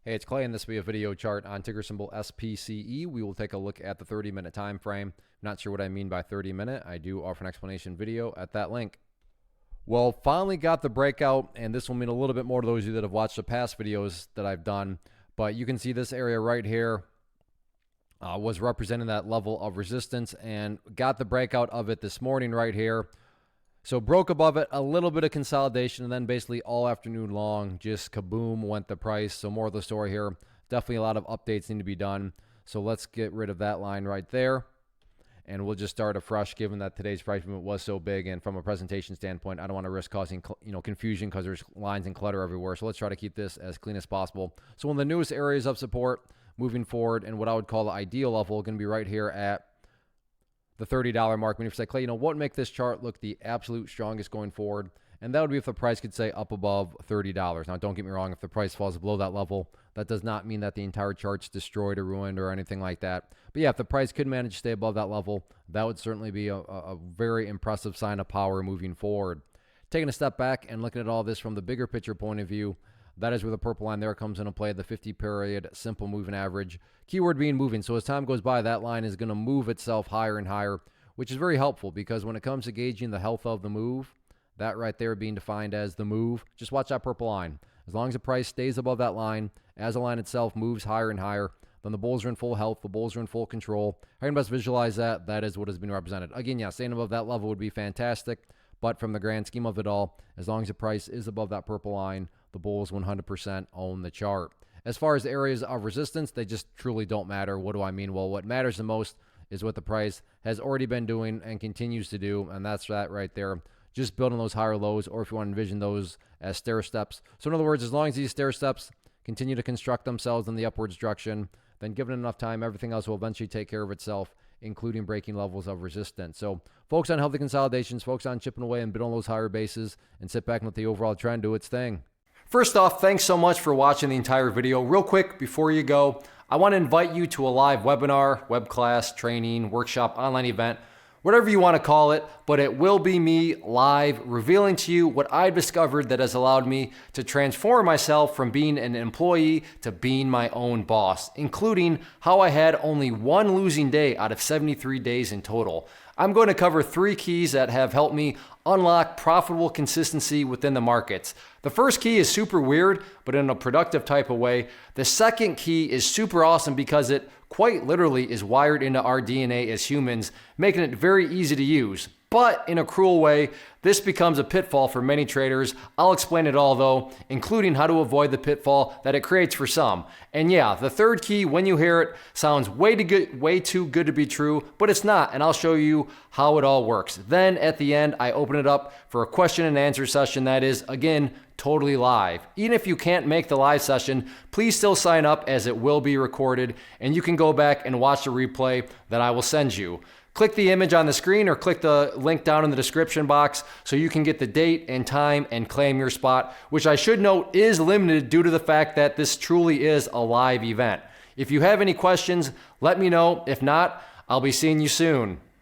Hey, it's Clay, and this will be a video chart on ticker symbol SPCE. We will take a look at the 30-minute time frame. Not sure what I mean by 30-minute. I do offer an explanation video at that link. Well, finally got the breakout, and this will mean a little bit more to those of you that have watched the past videos that I've done. But you can see this area right here was representing that level of resistance, and got the breakout of it this morning right here. So broke above it, a little bit of consolidation, and then basically all afternoon long, just kaboom went the price. So more of the story here. Definitely a lot of updates need to be done. So let's get rid of that line right there. And we'll just start afresh, given that today's price movement was so big. And from a presentation standpoint, I don't want to risk causing confusion because there's lines and clutter everywhere. So let's try to keep this as clean as possible. So one of the newest areas of support moving forward, and what I would call the ideal level, going to be right here at the $30 mark. When you say, Clay, what would make this chart look the absolute strongest going forward? And that would be if the price could say up above $30. Now, don't get me wrong. If the price falls below that level, that does not mean that the entire chart's destroyed or ruined or anything like that. But yeah, if the price could manage to stay above that level, that would certainly be a very impressive sign of power moving forward. Taking a step back and looking at all this from the bigger picture point of view, that is where the purple line there comes into play, the 50-period simple moving average. Keyword being moving. So as time goes by, that line is going to move itself higher and higher, which is very helpful because when it comes to gauging the health of the move, that right there being defined as the move, just watch that purple line. As long as the price stays above that line, as the line itself moves higher and higher, then the bulls are in full health, the bulls are in full control. How you can best visualize that? That is what has been represented. Again, yeah, staying above that level would be fantastic, but from the grand scheme of it all, as long as the price is above that purple line, the bulls 100% own the chart. As far as the areas of resistance, they just truly don't matter. What do I mean? Well, what matters the most is what the price has already been doing and continues to do, and that's that right there. Just building those higher lows, or if you want to envision those as stair steps. So in other words, as long as these stair steps continue to construct themselves in the upwards direction, then given enough time, everything else will eventually take care of itself, including breaking levels of resistance. So focus on healthy consolidations, focus on chipping away and building those higher bases, and sit back and let the overall trend do its thing. First off, thanks so much for watching the entire video. Real quick, before you go, I want to invite you to a live webinar, web class, training, workshop, online event, whatever you want to call it, but it will be me live revealing to you what I've discovered that has allowed me to transform myself from being an employee to being my own boss, including how I had only one losing day out of 73 days in total. I'm going to cover 3 keys that have helped me unlock profitable consistency within the markets. The first key is super weird, but in a productive type of way. The second key is super awesome because it quite literally is wired into our DNA as humans, making it very easy to use. But in a cruel way, this becomes a pitfall for many traders. I'll explain it all though, including how to avoid the pitfall that it creates for some. And yeah, the third key, when you hear it, sounds way too good to be true, but it's not, and I'll show you how it all works. Then at the end, I open it up for a question and answer session that is, again, totally live. Even if you can't make the live session, please still sign up as it will be recorded, and you can go back and watch the replay that I will send you. Click the image on the screen or click the link down in the description box so you can get the date and time and claim your spot, which I should note is limited due to the fact that this truly is a live event. If you have any questions, let me know. If not, I'll be seeing you soon.